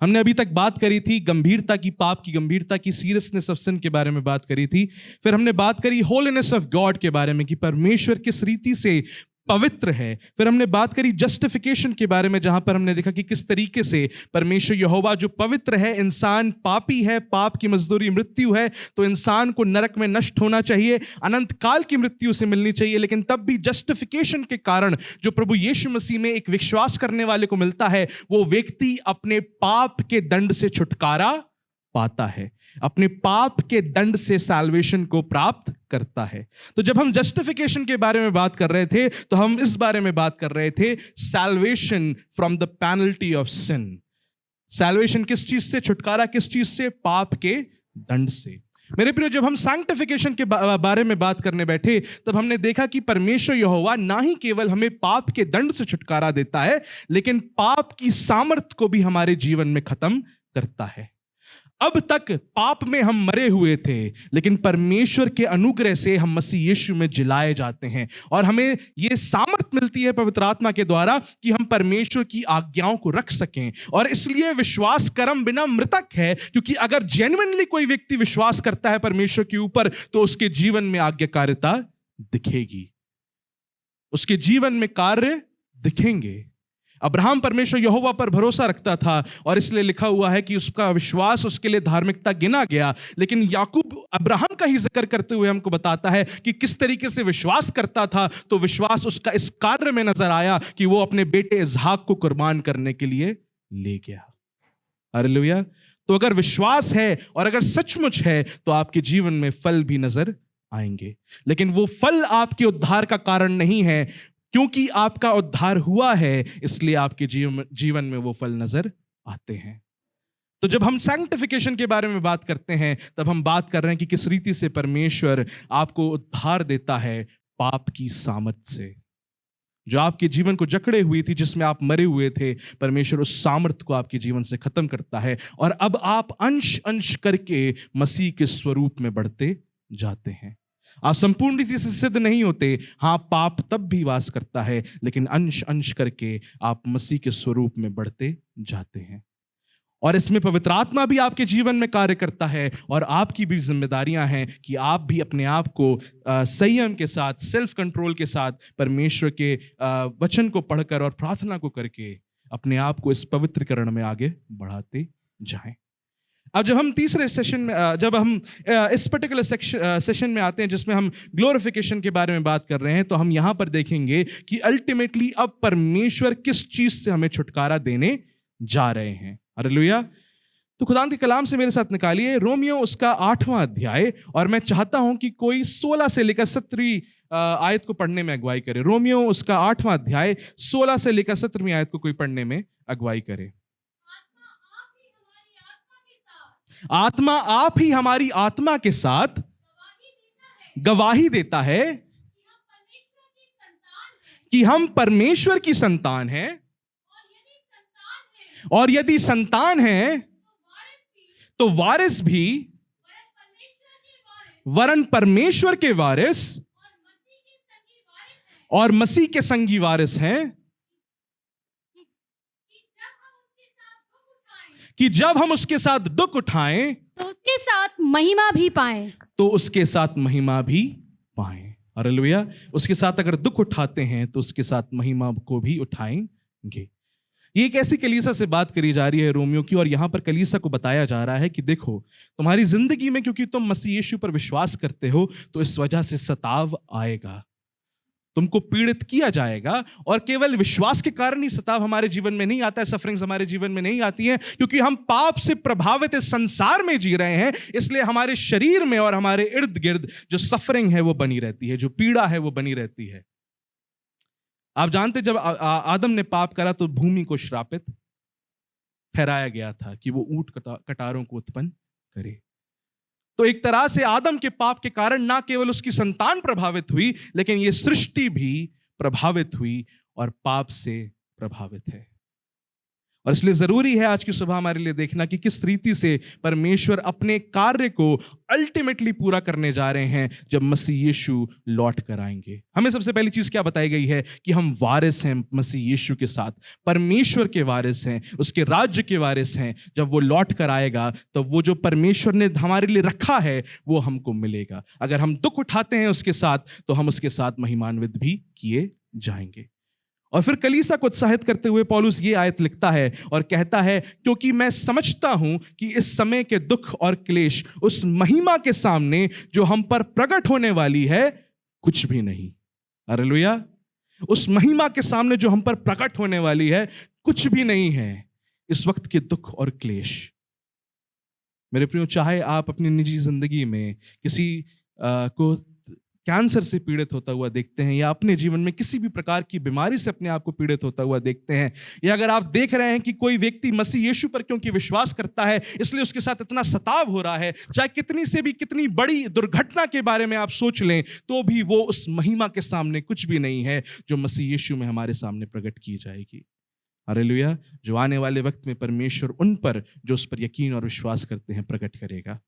हमने अभी तक बात करी थी गंभीरता की, पाप की गंभीरता की, सीरियसनेस ऑफ सिन के बारे में बात करी थी। फिर हमने बात करी होलीनेस ऑफ गॉड के बारे में कि परमेश्वर किस रीति से पवित्र है। फिर हमने बात करी जस्टिफिकेशन के बारे में, जहां पर हमने देखा कि किस तरीके से परमेश्वर यहोवा जो पवित्र है, इंसान पापी है, पाप की मजदूरी मृत्यु है, तो इंसान को नरक में नष्ट होना चाहिए, अनंत काल की मृत्यु से मिलनी चाहिए। लेकिन तब भी जस्टिफिकेशन के कारण जो प्रभु यीशु मसीह में एक विश्वास करने वाले को मिलता है, वो व्यक्ति अपने पाप के दंड से छुटकारा पाता है, अपने पाप के दंड से सैल्वेशन को प्राप्त करता है। तो जब हम जस्टिफिकेशन के बारे में बात कर रहे थे, तो हम इस बारे में बात कर रहे थे salvation from the penalty of sin. Salvation किस चीज से? छुटकारा किस चीज से? पाप के दंड से। मेरे प्रियो, जब हम सैंक्टिफिकेशन के बारे में बात करने बैठे, तब हमने देखा कि परमेश्वर यहोवा ना ही केवल हमें पाप के दंड से छुटकारा देता है, लेकिन पाप की सामर्थ को भी हमारे जीवन में खत्म करता है। अब तक पाप में हम मरे हुए थे, लेकिन परमेश्वर के अनुग्रह से हम मसीह यीशु में जिलाए जाते हैं और हमें यह सामर्थ मिलती है पवित्र आत्मा के द्वारा कि हम परमेश्वर की आज्ञाओं को रख सकें। और इसलिए विश्वास कर्म बिना मृतक है, क्योंकि अगर जेन्युइनली कोई व्यक्ति विश्वास करता है परमेश्वर के ऊपर, तो उसके जीवन में आज्ञाकारिता दिखेगी, उसके जीवन में कार्य दिखेंगे। अब्राहम परमेश्वर यहोवा पर भरोसा रखता था और इसलिए लिखा हुआ है कि उसका विश्वास उसके लिए धार्मिकता गिना गया। लेकिन याकूब अब्राहम का ही जिक्र करते हुए हमको बताता है कि किस तरीके से विश्वास करता था, तो विश्वास उसका इस कार्य में नजर आया कि वो अपने बेटे इसहाक को कुर्बान करने के लिए ले गया। हालेलुया। तो अगर विश्वास है और अगर सचमुच है, तो आपके जीवन में फल भी नजर आएंगे। लेकिन वो फल आपके उद्धार का कारण नहीं है, क्योंकि आपका उद्धार हुआ है, इसलिए आपके जीवन में वो फल नजर आते हैं। तो जब हम सैंक्टिफिकेशन के बारे में बात करते हैं, तब हम बात कर रहे हैं कि किस रीति से परमेश्वर आपको उद्धार देता है पाप की सामर्थ से। जो आपके जीवन को जकड़े हुई थी, जिसमें आप मरे हुए थे, परमेश्वर उस सामर्थ को आपके जीवन से खत्म करता है और अब आप अंश अंश करके मसीह के स्वरूप में बढ़ते जाते हैं। आप संपूर्ण रीति से सिद्ध नहीं होते। हाँ, पाप तब भी वास करता है, लेकिन अंश अंश करके आप मसीह के स्वरूप में बढ़ते जाते हैं। और इसमें पवित्र आत्मा भी आपके जीवन में कार्य करता है और आपकी भी जिम्मेदारियां हैं कि आप भी अपने आप को संयम के साथ, सेल्फ कंट्रोल के साथ परमेश्वर के वचन को पढ़कर और प्रार्थना को करके अपने आप को इस पवित्रकरण में आगे बढ़ाते जाएं। अब जब हम तीसरे सेशन में, जब हम इस पर्टिकुलर सेशन में आते हैं जिसमें हम ग्लोरिफिकेशन के बारे में बात कर रहे हैं, तो हम यहां पर देखेंगे कि अल्टीमेटली अब परमेश्वर किस चीज से हमें छुटकारा देने जा रहे हैं। हालेलुया। तो खुदा के कलाम से मेरे साथ निकालिए रोमियो उसका 8वां अध्याय, और मैं चाहता हूं कि कोई 16 से लेकर 17वीं आयत को पढ़ने में अगुवाई करे। रोमियो उसका 8वां अध्याय 16 से लेकर 17वीं आयत को कोई पढ़ने में अगुवाई करे। आत्मा आप ही हमारी आत्मा के साथ गवाही देता है कि हम परमेश्वर की संतान हैं, और यदि संतान हैं तो वारिस भी, वरन परमेश्वर के वारिस और मसीह के संगी वारिस हैं, कि जब हम उसके साथ दुख उठाएं तो उसके साथ महिमा भी पाएं। तो उसके साथ महिमा भी पाएं। हालेलुया। उसके साथ अगर दुख उठाते हैं तो उसके साथ महिमा को भी उठाएंगे। ये एक ऐसी कलीसिया से बात करी जा रही है रोमियो की, और यहां पर कलीसिया को बताया जा रहा है कि देखो, तुम्हारी जिंदगी में क्योंकि तुम मसीह यीशु पर विश्वास करते हो, तो इस वजह से सताव आएगा, तुमको पीड़ित किया जाएगा। और केवल विश्वास के कारण ही सताव हमारे जीवन में नहीं आता है, सफरिंग्स हमारे जीवन में नहीं आती है, क्योंकि हम पाप से प्रभावित इस संसार में जी रहे हैं। इसलिए हमारे शरीर में और हमारे इर्द गिर्द जो सफरिंग है वो बनी रहती है, जो पीड़ा है वो बनी रहती है। आप जानते, जब आदम ने पाप करा तो भूमि को श्रापित ठहराया गया था कि वो ऊंट कटारों को उत्पन्न करे। तो एक तरह से आदम के पाप के कारण ना केवल उसकी संतान प्रभावित हुई, लेकिन ये सृष्टि भी प्रभावित हुई और पाप से प्रभावित है। और इसलिए जरूरी है आज की सुबह हमारे लिए देखना कि किस रीति से परमेश्वर अपने कार्य को अल्टीमेटली पूरा करने जा रहे हैं जब मसीह यीशु लौट कर आएंगे। हमें सबसे पहली चीज क्या बताई गई है कि हम वारिस हैं मसीह यीशु के साथ, परमेश्वर के वारिस हैं, उसके राज्य के वारिस हैं। जब वो लौट कर आएगा तो वो जो परमेश्वर ने हमारे लिए रखा है वो हमको मिलेगा। अगर हम दुख उठाते हैं उसके साथ तो हम उसके साथ महिमान्वित भी किए जाएंगे। और फिर कलीसिया को उत्साहित करते हुए पौलुस ये आयत लिखता है और कहता है, क्योंकि मैं समझता हूं कि इस समय के दुख और क्लेश उस महिमा के सामने जो हम पर प्रकट होने वाली है कुछ भी नहीं। हालेलुया। उस महिमा के सामने जो हम पर प्रकट होने वाली है कुछ भी नहीं है इस वक्त के दुख और क्लेश। मेरे प्रियो, चाहे आप अपनी निजी जिंदगी में किसी को कैंसर से पीड़ित होता हुआ देखते हैं, या अपने जीवन में किसी भी प्रकार की बीमारी से अपने आप को पीड़ित होता हुआ देखते हैं, या अगर आप देख रहे हैं कि कोई व्यक्ति मसीह यीशु पर क्योंकि विश्वास करता है इसलिए उसके साथ इतना सताव हो रहा है, चाहे कितनी बड़ी दुर्घटना के बारे में आप सोच लें तो भी वो उस महिमा के सामने कुछ भी नहीं है जो मसीह यीशु में हमारे सामने प्रकट की जाएगी। हालेलुया। जो आने वाले वक्त में परमेश्वर उन पर जो उस पर यकीन और विश्वास करते हैं प्रकट करेगा।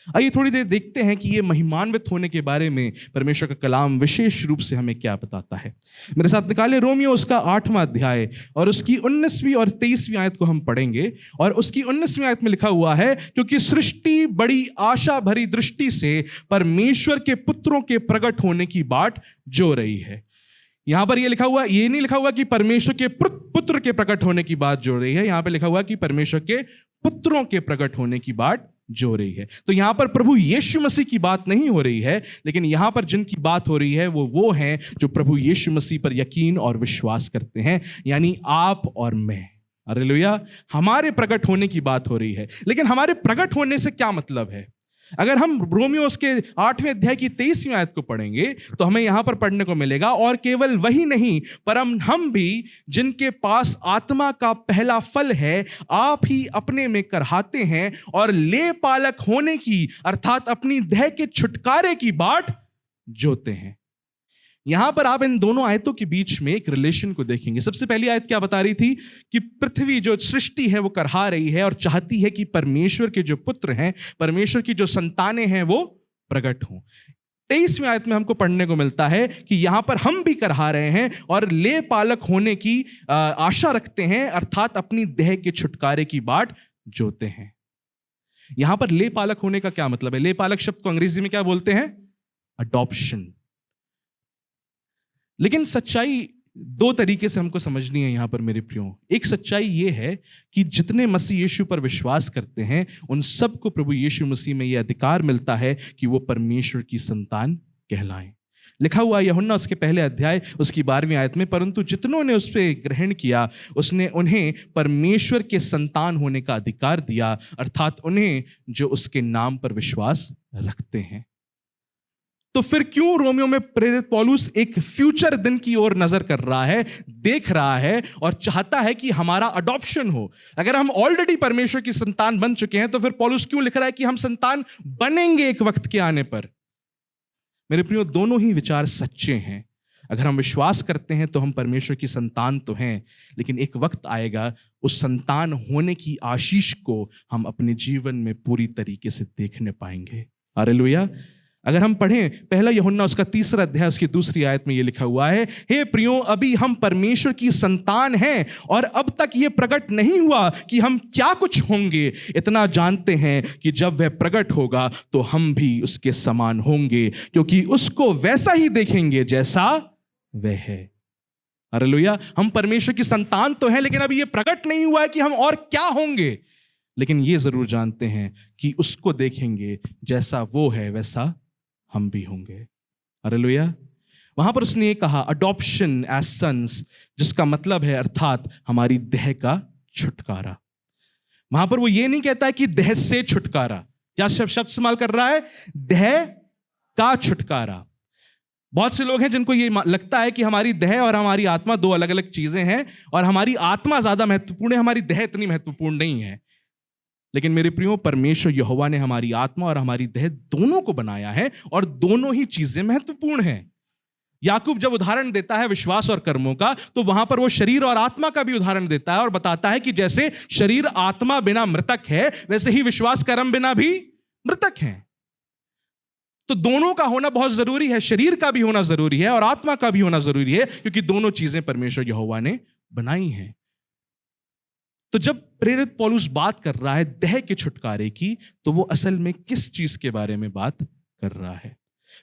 आइए थोड़ी देर देखते हैं कि ये महिमान्वित होने के बारे में परमेश्वर का कलाम विशेष रूप से हमें क्या बताता है। मेरे साथ निकाले रोमियो उसका 8वां अध्याय और उसकी 19वीं और 23वीं आयत को हम पढ़ेंगे। और उसकी 19वीं आयत में लिखा हुआ है, क्योंकि सृष्टि बड़ी आशा भरी दृष्टि से परमेश्वर के पुत्रों के प्रकट होने की बाट जो रही है। यहां पर ये लिखा हुआ, ये नहीं लिखा हुआ कि परमेश्वर के पुत्र के प्रकट होने की बात जो रही है, यहां पर लिखा हुआ कि परमेश्वर के पुत्रों के प्रकट होने की बात जो रही है। तो यहां पर प्रभु यीशु मसीह की बात नहीं हो रही है, लेकिन यहां पर जिनकी बात हो रही है वो हैं जो प्रभु यीशु मसीह पर यकीन और विश्वास करते हैं, यानी आप और मैं। हालेलुया। हमारे प्रकट होने की बात हो रही है। लेकिन हमारे प्रकट होने से क्या मतलब है? अगर हम रोमियो उसके 8वें अध्याय की 23वीं आयत को पढ़ेंगे तो हमें यहां पर पढ़ने को मिलेगा, और केवल वही नहीं परम हम भी जिनके पास आत्मा का पहला फल है आप ही अपने में करहाते हैं और ले पालक होने की अर्थात अपनी देह के छुटकारे की बाट जोते हैं। यहां पर आप इन दोनों आयतों के बीच में एक रिलेशन को देखेंगे। सबसे पहली आयत क्या बता रही थी कि पृथ्वी जो सृष्टि है वो करहा रही है और चाहती है कि परमेश्वर के जो पुत्र हैं, परमेश्वर की जो संतानें हैं वो प्रकट हों। 23वीं आयत में हमको पढ़ने को मिलता है कि यहां पर हम भी करहा रहे हैं और ले पालक होने की आशा रखते हैं, अर्थात अपनी देह के छुटकारे की बाट जोते हैं। यहां पर ले पालक होने का क्या मतलब है? ले पालक शब्द को अंग्रेजी में क्या बोलते हैं? अडॉप्शन। लेकिन सच्चाई दो तरीके से हमको समझनी है यहां पर मेरे प्रियो। एक सच्चाई यह है कि जितने मसीह यीशु पर विश्वास करते हैं उन सबको प्रभु यीशु मसीह में यह अधिकार मिलता है कि वो परमेश्वर की संतान कहलाएं। लिखा हुआ यूहन्ना उसके पहले अध्याय उसकी 12वीं आयत में, परंतु जितनों ने उस पर ग्रहण किया उसने उन्हें परमेश्वर के संतान होने का अधिकार दिया, अर्थात उन्हें जो उसके नाम पर विश्वास रखते हैं। तो फिर क्यों रोमियो में प्रेरित पौलुस एक फ्यूचर दिन की ओर नजर कर रहा है, देख रहा है और चाहता है कि हमारा अडॉप्शन हो? अगर हम ऑलरेडी परमेश्वर की संतान बन चुके हैं तो फिर पौलुस क्यों लिख रहा है कि हम संतान बनेंगे एक वक्त के आने पर? मेरे प्रियो, दोनों ही विचार सच्चे हैं। अगर हम विश्वास करते हैं तो हम परमेश्वर की संतान तो हैं, लेकिन एक वक्त आएगा उस संतान होने की आशीष को हम अपने जीवन में पूरी तरीके से देखने पाएंगे। हालेलुया। अगर हम पढ़ें पहला यूहन्ना उसका 3रा अध्याय उसकी 2री आयत में यह लिखा हुआ है, हे प्रियो, अभी हम परमेश्वर की संतान हैं और अब तक यह प्रकट नहीं हुआ कि हम क्या कुछ होंगे। इतना जानते हैं कि जब वह प्रकट होगा तो हम भी उसके समान होंगे, क्योंकि उसको वैसा ही देखेंगे जैसा वह है। हालेलुया। हम परमेश्वर की संतान तो हैं, लेकिन अभी यह प्रकट नहीं हुआ है कि हम और क्या होंगे, लेकिन यह जरूर जानते हैं कि उसको देखेंगे जैसा वो है वैसा हम भी होंगे। हालेलुया। वहां पर उसने ये कहा अडॉप्शन एज सन्स, जिसका मतलब है अर्थात हमारी देह का छुटकारा। वहां पर वो ये नहीं कहता है कि देह से छुटकारा। क्या शब्द इस्तेमाल कर रहा है? देह का छुटकारा। बहुत से लोग हैं जिनको ये लगता है कि हमारी देह और हमारी आत्मा दो अलग अलग चीजें हैं और हमारी आत्मा ज्यादा महत्वपूर्ण है, हमारी देह इतनी महत्वपूर्ण नहीं है। लेकिन मेरे प्रियो, परमेश्वर यहोवा ने हमारी आत्मा और हमारी देह दोनों को बनाया है और दोनों ही चीजें महत्वपूर्ण हैं। याकूब जब उदाहरण देता है विश्वास और कर्मों का, तो वहां पर वो शरीर और आत्मा का भी उदाहरण देता है और बताता है कि जैसे शरीर आत्मा बिना मृतक है, वैसे ही विश्वास कर्म बिना भी मृतक है। तो दोनों का होना बहुत जरूरी है, शरीर का भी होना जरूरी है और आत्मा का भी होना जरूरी है, क्योंकि दोनों चीजें परमेश्वर यहोवा ने बनाई हैं। तो जब प्रेरित पौलुस बात कर रहा है देह के छुटकारे की, तो वो असल में किस चीज के बारे में बात कर रहा है?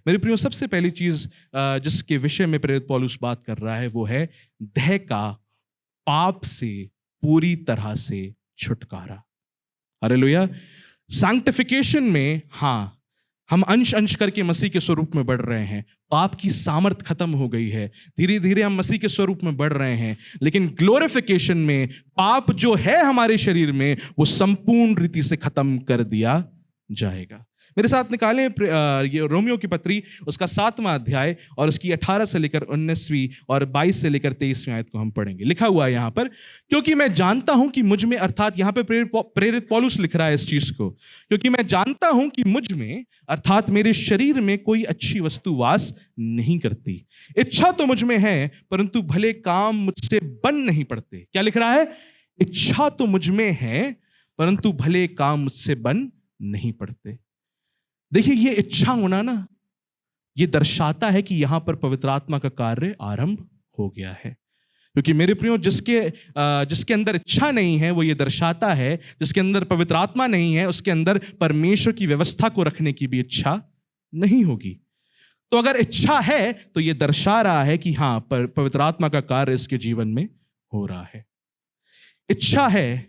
मेरे प्रियो, सबसे पहली चीज जिसके विषय में प्रेरित पौलुस बात कर रहा है वो है देह का पाप से पूरी तरह से छुटकारा। हालेलुया। सैंक्टिफिकेशन में हम अंश अंश करके मसीह के स्वरूप में बढ़ रहे हैं। पाप की सामर्थ खत्म हो गई है, धीरे धीरे हम मसीह के स्वरूप में बढ़ रहे हैं। लेकिन ग्लोरिफिकेशन में पाप जो है हमारे शरीर में, वो संपूर्ण रीति से खत्म कर दिया जाएगा। मेरे साथ निकालें ये रोमियो की पत्री, उसका 7वां अध्याय और उसकी 18 से लेकर 19वीं और 22 से लेकर 23वीं आयत को हम पढ़ेंगे। लिखा हुआ है यहां पर, क्योंकि मैं जानता हूं कि मुझ में, अर्थात यहां पे प्रेरित पौलुस लिख रहा है इस चीज को, क्योंकि मैं जानता हूं कि मुझ में, अर्थात मेरे शरीर में कोई अच्छी वस्तु वास नहीं करती। इच्छा तो मुझ में है, परंतु भले काम मुझसे बन नहीं पड़ते। क्या लिख रहा है? इच्छा तो मुझ में है, परंतु भले काम मुझसे बन नहीं पड़ते। देखिए, ये इच्छा होना ना, ये दर्शाता है कि यहां पर पवित्र आत्मा का कार्य आरंभ हो गया है। क्योंकि मेरे प्रियो, जिसके अंदर इच्छा नहीं है, वो ये दर्शाता है, जिसके अंदर पवित्र आत्मा नहीं है, उसके अंदर परमेश्वर की व्यवस्था को रखने की भी इच्छा नहीं होगी। तो अगर इच्छा है तो ये दर्शा रहा है कि हां, पवित्र आत्मा का कार्य इसके जीवन में हो रहा है। इच्छा है,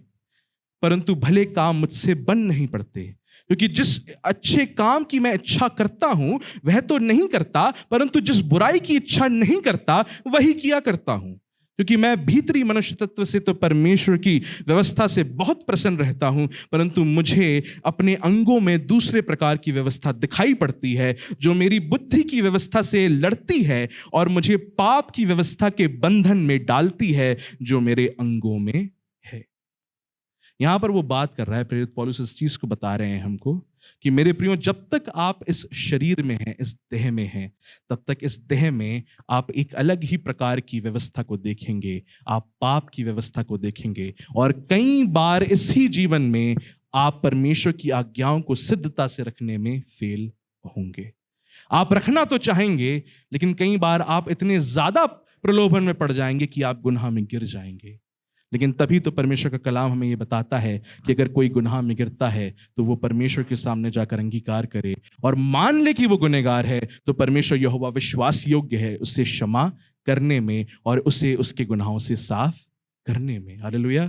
परंतु भले काम मुझसे बन नहीं पड़ते। क्योंकि जिस अच्छे काम की मैं इच्छा करता हूं वह तो नहीं करता, परंतु जिस बुराई की इच्छा नहीं करता वही किया करता हूं। क्योंकि मैं भीतरी मनुष्य तत्व से तो परमेश्वर की व्यवस्था से बहुत प्रसन्न रहता हूं, परंतु मुझे अपने अंगों में दूसरे प्रकार की व्यवस्था दिखाई पड़ती है, जो मेरी बुद्धि की व्यवस्था से लड़ती है और मुझे पाप की व्यवस्था के बंधन में डालती है, जो मेरे अंगों में है। यहां पर वो बात कर रहा है, प्रेरित पौलुस इस चीज को बता रहे हैं हमको कि मेरे प्रियो, जब तक आप इस शरीर में हैं, इस देह में हैं, तब तक इस देह में आप एक अलग ही प्रकार की व्यवस्था को देखेंगे। आप पाप की व्यवस्था को देखेंगे और कई बार इसी जीवन में आप परमेश्वर की आज्ञाओं को सिद्धता से रखने में फेल होंगे। आप रखना तो चाहेंगे, लेकिन कई बार आप इतने ज्यादा प्रलोभन में पड़ जाएंगे कि आप गुनाह में गिर जाएंगे। लेकिन तभी तो परमेश्वर का कलाम हमें यह बताता है कि अगर कोई गुनाह में गिरता है तो वो परमेश्वर के सामने जाकर अंगीकार करे और मान ले कि वो गुनहगार है, तो परमेश्वर यहोवा विश्वास योग्य है उसे क्षमा करने में और उसे उसके गुनाहों से साफ करने में। हालेलुया।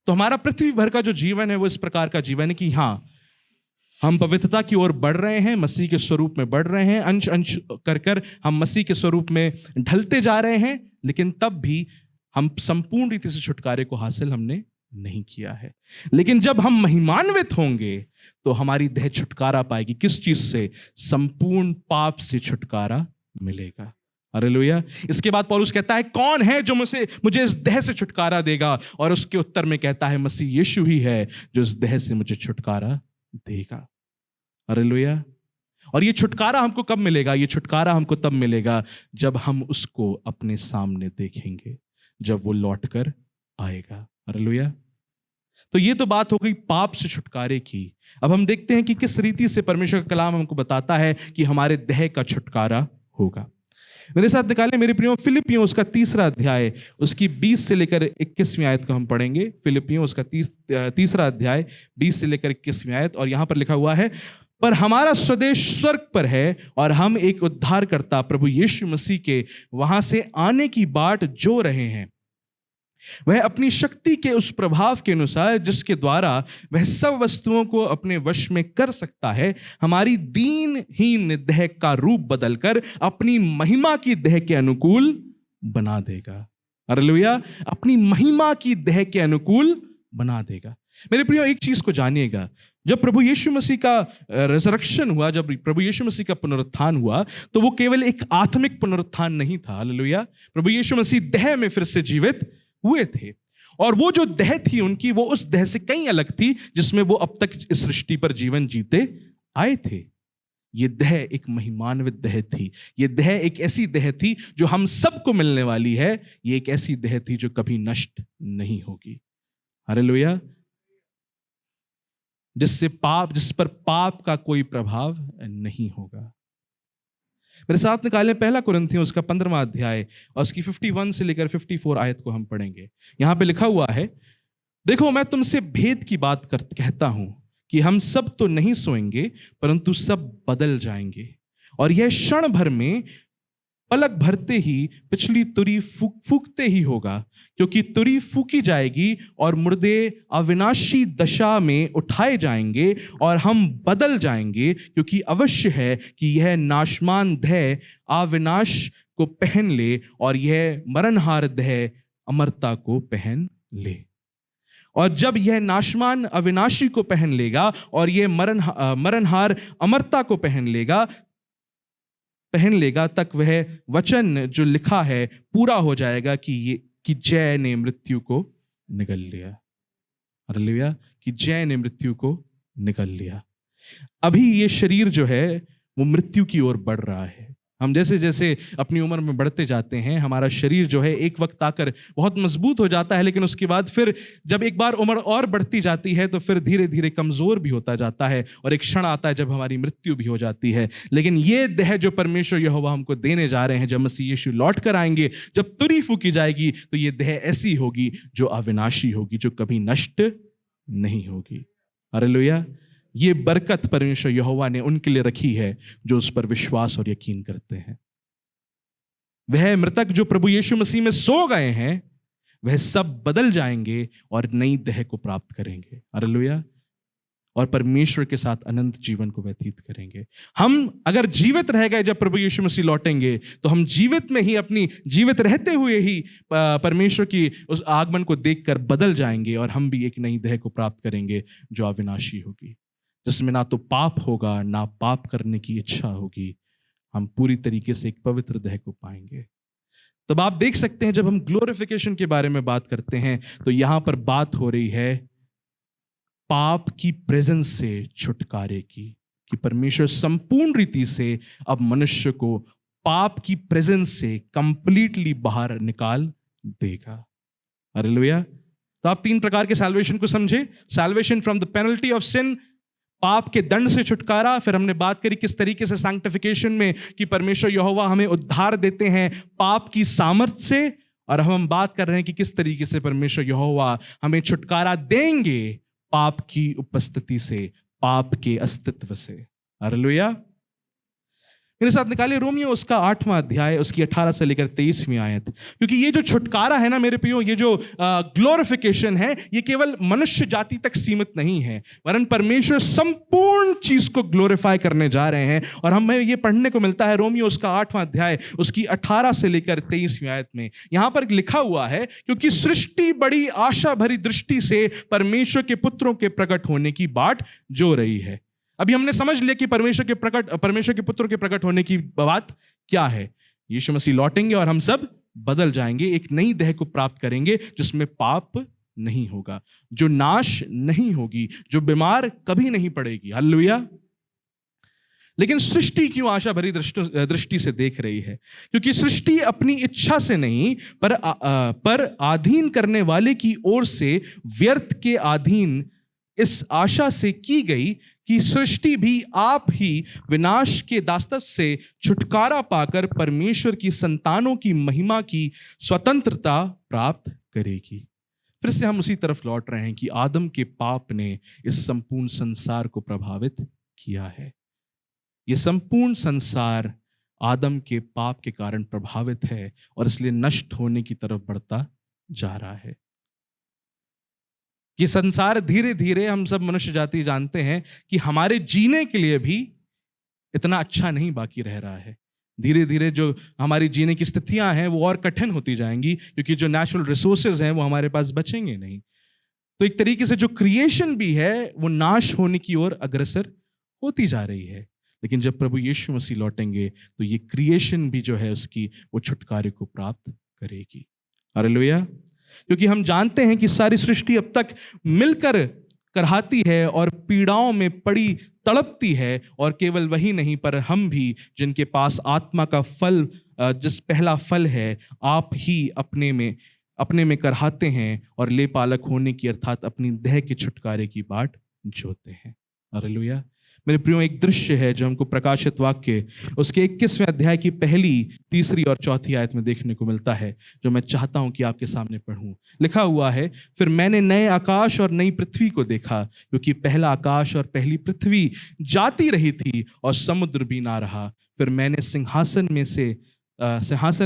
तो हमारा पृथ्वी भर का जो जीवन है वो इस प्रकार का जीवन है कि हाँ, हम पवित्रता की ओर बढ़ रहे हैं, मसीह के स्वरूप में बढ़ रहे हैं, अंश अंश कर हम मसीह के स्वरूप में ढलते जा रहे हैं, लेकिन तब भी हम संपूर्ण रीति से छुटकारे को हासिल हमने नहीं किया है। लेकिन जब हम महिमान्वित होंगे तो हमारी देह छुटकारा पाएगी। किस चीज से? संपूर्ण पाप से छुटकारा मिलेगा। हालेलुया। इसके बाद पौलुस कहता है, कौन है जो मुझे इस देह से छुटकारा देगा? और उसके उत्तर में कहता है, मसीह यीशु ही है जो इस देह से मुझे छुटकारा देगा। हालेलुया। और ये छुटकारा हमको कब मिलेगा? ये छुटकारा हमको तब मिलेगा जब हम उसको अपने सामने देखेंगे, जब वो लौटकर आएगा। हालेलुया। तो ये तो बात हो गई पाप से छुटकारे की। अब हम देखते हैं कि किस रीति से परमेश्वर का कलाम हमको बताता है कि हमारे देह का छुटकारा होगा। मेरे साथ निकालें मेरे प्रियो, फिलिपियों उसका 3रा अध्याय, उसकी 20 से लेकर 21वीं आयत को हम पढ़ेंगे। फिलिपियों उसका 3रा अध्याय 20 से लेकर 21वीं आयत। और यहां पर लिखा हुआ है, पर हमारा स्वदेश स्वर्ग पर है और हम एक उद्धारकर्ता प्रभु यीशु मसीह के वहां से आने की बाट जो रहे हैं, वह अपनी शक्ति के उस प्रभाव के अनुसार जिसके द्वारा वह सब वस्तुओं को अपने वश में कर सकता है, हमारी दीनहीन देह का रूप बदलकर अपनी महिमा की देह के अनुकूल बना देगा। हालेलुया। अपनी महिमा की देह के अनुकूल बना देगा। मेरे प्रियो, एक चीज को जानिएगा, जब प्रभु यीशु मसीह का रिजरेक्शन हुआ, जब प्रभु यीशु मसीह का पुनरुत्थान हुआ, तो वो केवल एक आत्मिक पुनरुत्थान नहीं था। हालेलुया। प्रभु यीशु मसीह देह में फिर से जीवित हुए थे, और वो जो देह थी उनकी, वो उस देह से कहीं अलग थी जिसमें वो अब तक इस सृष्टि पर जीवन जीते आए थे। ये देह एक महिमान्वित देह थी। ये देह एक ऐसी देह थी जो हम सबको मिलने वाली है। ये एक ऐसी देह थी जो कभी नष्ट नहीं होगी। हालेलुया। जिस पर पाप का कोई प्रभाव नहीं होगा। मेरे साथ निकालें पहला कुरिन्थियों उसका 15वां अध्याय और उसकी 51 से लेकर 54 आयत को हम पढ़ेंगे। यहां पे लिखा हुआ है, देखो मैं तुमसे भेद की बात कहता हूं कि हम सब तो नहीं सोएंगे परंतु सब बदल जाएंगे, और यह क्षण भर में पलक भरते ही पिछली तुरी फूकते ही होगा, क्योंकि तुरी फूकी जाएगी और मुर्दे अविनाशी दशा में उठाए जाएंगे और हम बदल जाएंगे, क्योंकि अवश्य है कि यह नाशमान देह अविनाश को पहन ले और यह मरणहार देह अमरता को पहन ले। और जब यह नाशमान अविनाशी को पहन लेगा और यह मरणहार अमरता को पहन लेगा तक वह वचन जो लिखा है पूरा हो जाएगा कि जय ने मृत्यु को निगल लिया। हालेलुया। कि जय ने मृत्यु को निगल लिया। अभी ये शरीर जो है वो मृत्यु की ओर बढ़ रहा है। हम जैसे जैसे अपनी उम्र में बढ़ते जाते हैं, हमारा शरीर जो है एक वक्त आकर बहुत मजबूत हो जाता है, लेकिन उसके बाद फिर जब एक बार उम्र और बढ़ती जाती है तो फिर धीरे धीरे कमजोर भी होता जाता है, और एक क्षण आता है जब हमारी मृत्यु भी हो जाती है। लेकिन ये देह जो परमेश्वर यहोवा हमको देने जा रहे हैं, जब मसीह यीशु लौट कर आएंगे, जब तुरी फूकी जाएगी, तो ये देह ऐसी होगी जो अविनाशी होगी, जो कभी नष्ट नहीं होगी। हालेलुया। ये बरकत परमेश्वर यहोवा ने उनके लिए रखी है जो उस पर विश्वास और यकीन करते हैं। वह मृतक जो प्रभु यीशु मसीह में सो गए हैं, वह सब बदल जाएंगे और नई देह को प्राप्त करेंगे। हालेलुया। और परमेश्वर के साथ अनंत जीवन को व्यतीत करेंगे। हम अगर जीवित रह गए जब प्रभु यीशु मसीह लौटेंगे, तो हम जीवित में ही, अपनी जीवित रहते हुए ही परमेश्वर की उस आगमन को देखकर बदल जाएंगे, और हम भी एक नई देह को प्राप्त करेंगे जो अविनाशी होगी, जिसमें ना तो पाप होगा ना पाप करने की इच्छा होगी। हम पूरी तरीके से एक पवित्र देह को पाएंगे। तब आप देख सकते हैं, जब हम ग्लोरिफिकेशन के बारे में बात करते हैं तो यहां पर बात हो रही है पाप की प्रेजेंस से छुटकारे की, कि परमेश्वर संपूर्ण रीति से अब मनुष्य को पाप की प्रेजेंस से कंप्लीटली बाहर निकाल देगा। हालेलुया। तो आप 3 प्रकार के सैल्वेशन को समझे। Salvation from the penalty of sin, पाप के दंड से छुटकारा। फिर हमने बात करी किस तरीके से सैंक्टिफिकेशन में कि परमेश्वर यहोवा हमें उद्धार देते हैं पाप की सामर्थ से, और हम बात कर रहे हैं कि किस तरीके से परमेश्वर यहोवा हमें छुटकारा देंगे पाप की उपस्थिति से, पाप के अस्तित्व से। हालेलुया। मेरे साथ निकालिए रोमियो उसका 8वां अध्याय उसकी 18 से लेकर 23वीं आयत। क्योंकि ये जो छुटकारा है ना मेरे प्रियो, ये जो ग्लोरिफिकेशन है, ये केवल मनुष्य जाति तक सीमित नहीं है, वरन परमेश्वर संपूर्ण चीज को ग्लोरीफाई करने जा रहे हैं। और हमें ये पढ़ने को मिलता है रोमियो उसका 8वां अध्याय उसकी 18 से लेकर 23वीं आयत में। यहां पर लिखा हुआ है, क्योंकि सृष्टि बड़ी आशा भरी दृष्टि से परमेश्वर के पुत्रों के प्रकट होने की बाट जो रही है। अभी हमने समझ लिया कि परमेश्वर के पुत्रों के प्रकट होने की बात क्या है। यीशु मसीह लौटेंगे और हम सब बदल जाएंगे, एक नई देह को प्राप्त करेंगे जिसमें पाप नहीं होगा, जो नाश नहीं होगी, जो बीमार कभी नहीं पड़ेगी। हालेलुया। लेकिन सृष्टि क्यों आशा भरी दृष्टि से देख रही है? क्योंकि सृष्टि अपनी इच्छा से नहीं पर अधीन करने वाले की ओर से व्यर्थ के अधीन इस आशा से की गई कि सृष्टि भी आप ही विनाश के दास्तव से छुटकारा पाकर परमेश्वर की संतानों की महिमा की स्वतंत्रता प्राप्त करेगी। फिर से हम उसी तरफ लौट रहे हैं कि आदम के पाप ने इस संपूर्ण संसार को प्रभावित किया है। यह संपूर्ण संसार आदम के पाप के कारण प्रभावित है और इसलिए नष्ट होने की तरफ बढ़ता जा रहा है। ये संसार धीरे धीरे, हम सब मनुष्य जाति जानते हैं कि हमारे जीने के लिए भी इतना अच्छा नहीं बाकी रह रहा है। धीरे धीरे जो हमारी जीने की स्थितियां हैं वो और कठिन होती जाएंगी, क्योंकि जो नेचुरल रिसोर्सेज हैं वो हमारे पास बचेंगे नहीं। तो एक तरीके से जो क्रिएशन भी है वो नाश होने की ओर अग्रसर होती जा रही है। लेकिन जब प्रभु यीशु मसीह लौटेंगे तो ये क्रिएशन भी जो है उसकी वो छुटकारे को प्राप्त करेगी। हालेलुया। क्योंकि हम जानते हैं कि सारी सृष्टि अब तक मिलकर करहाती है और पीड़ाओं में पड़ी तड़पती है, और केवल वही नहीं पर हम भी जिनके पास आत्मा का फल, जिस पहला फल है, आप ही अपने में करहाते हैं और ले पालक होने की अर्थात अपनी देह के छुटकारे की बाट जोते हैं। हालेलुया। मेरे प्रियो, एक दृश्य है जो हमको प्रकाशित वाक्य उसके 21वें अध्याय की पहली, तीसरी और चौथी आयत में देखने को मिलता है, जो मैं चाहता हूं कि आपके सामने पढ़ूं। लिखा हुआ है, फिर मैंने नए आकाश और नई पृथ्वी को देखा, क्योंकि पहला आकाश और पहली पृथ्वी जाती रही थी और समुद्र भी ना रहा। फिर मैंने सिंहासन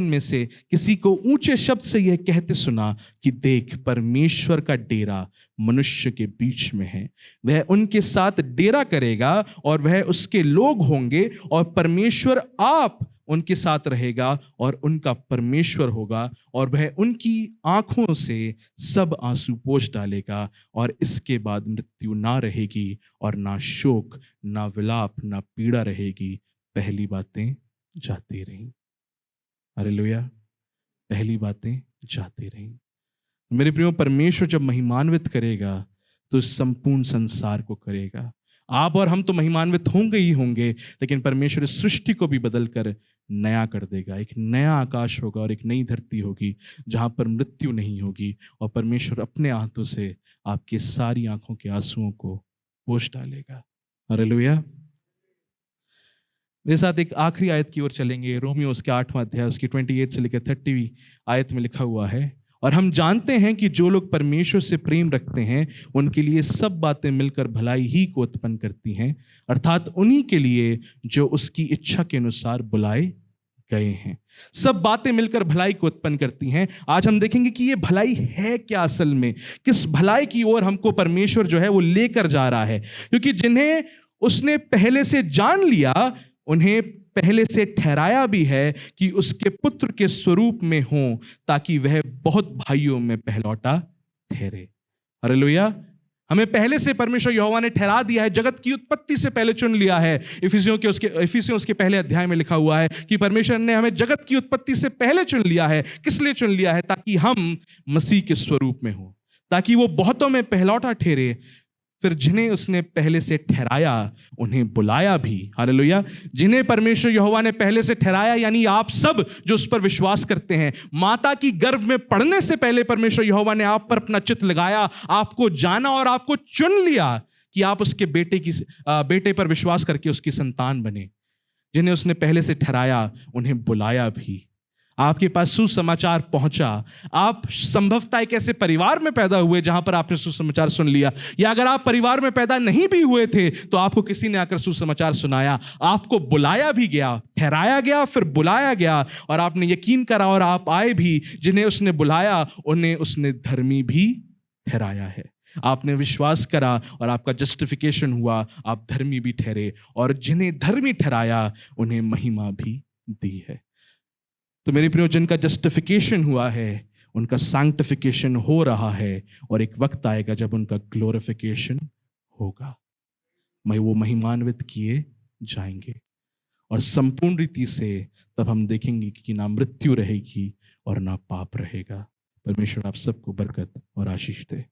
में से किसी को ऊंचे शब्द से यह कहते सुना कि देख, परमेश्वर का डेरा मनुष्य के बीच में है। वह उनके साथ डेरा करेगा और वह उसके लोग होंगे, और परमेश्वर आप उनके साथ रहेगा और उनका परमेश्वर होगा, और वह उनकी आंखों से सब आंसू पोंछ डालेगा, और इसके बाद मृत्यु ना रहेगी और ना शोक, ना विलाप, ना पीड़ा रहेगी। पहली बातें जाती रहीं। हालेलुया। पहली बातें जाती रहीं। मेरे प्रियो, परमेश्वर जब महिमान्वित करेगा तो इस संपूर्ण संसार को करेगा। आप और हम तो महिमान्वित होंगे ही होंगे, लेकिन परमेश्वर इस सृष्टि को भी बदल कर नया कर देगा। एक नया आकाश होगा और एक नई धरती होगी जहां पर मृत्यु नहीं होगी, और परमेश्वर अपने हाथों से आपकी सारी आंखों के आंसुओं को पोंछ डालेगा। हालेलुया। मेरे साथ एक आखिरी आयत की ओर चलेंगे। रोमियो उसके 8वां अध्याय उसकी 28 से लेकर 30वीं आयत में लिखा हुआ है, और हम जानते हैं कि जो लोग परमेश्वर से प्रेम रखते हैं उनके लिए सब बातें मिलकर भलाई ही को उत्पन्न करती हैं, अर्थात उन्हीं के लिए जो उसकी इच्छा के अनुसार बुलाए गए हैं। सब बातें मिलकर भलाई को उत्पन्न करती हैं। आज हम देखेंगे कि ये भलाई है क्या, असल में किस भलाई की ओर हमको परमेश्वर जो है वो लेकर जा रहा है। क्योंकि जिन्हें उसने पहले से जान लिया, उन्हें पहले से ठहराया भी है कि उसके पुत्र के स्वरूप में हो, ताकि वह बहुत भाइयों में पहलौटा ठहरे। हालेलुया। हमें पहले से परमेश्वर यहोवा ने ठहरा दिया है, जगत की उत्पत्ति से पहले चुन लिया है। इफिसियों उसके पहले अध्याय में लिखा हुआ है कि परमेश्वर ने हमें जगत की उत्पत्ति से पहले चुन लिया है। किस लिए चुन लिया है? ताकि हम मसीह के स्वरूप में हो, ताकि वो बहुतों में पहलौटा ठहरे। फिर जिन्हें उसने पहले से ठहराया उन्हें बुलाया भी। हालेलुया। जिन्हें परमेश्वर यहोवा ने पहले से ठहराया, यानी आप सब जो उस पर विश्वास करते हैं, माता की गर्भ में पड़ने से पहले परमेश्वर यहोवा ने आप पर अपना चित्त लगाया, आपको जाना और आपको चुन लिया कि आप उसके बेटे पर विश्वास करके उसकी संतान बने। जिन्हें उसने पहले से ठहराया उन्हें बुलाया भी। आपके पास सुसमाचार पहुंचा। आप संभवतः एक ऐसे परिवार में पैदा हुए जहां पर आपने सुसमाचार सुन लिया, या अगर आप परिवार में पैदा नहीं भी हुए थे तो आपको किसी ने आकर सुसमाचार सुनाया, आपको बुलाया भी गया, ठहराया गया, फिर बुलाया गया, और आपने यकीन करा और आप आए भी। जिन्हें उसने बुलाया उन्हें उसने धर्मी भी ठहराया है। आपने विश्वास करा और आपका जस्टिफिकेशन हुआ, आप धर्मी भी ठहरे, और जिन्हें धर्मी ठहराया उन्हें महिमा भी दी है। तो मेरे प्रियो, जिनका जस्टिफिकेशन हुआ है उनका सैंक्टिफिकेशन हो रहा है, और एक वक्त आएगा जब उनका ग्लोरिफिकेशन होगा। वो महिमान्वित किए जाएंगे, और संपूर्ण रीति से तब हम देखेंगे कि ना मृत्यु रहेगी और ना पाप रहेगा। परमेश्वर आप सबको बरकत और आशीष दे।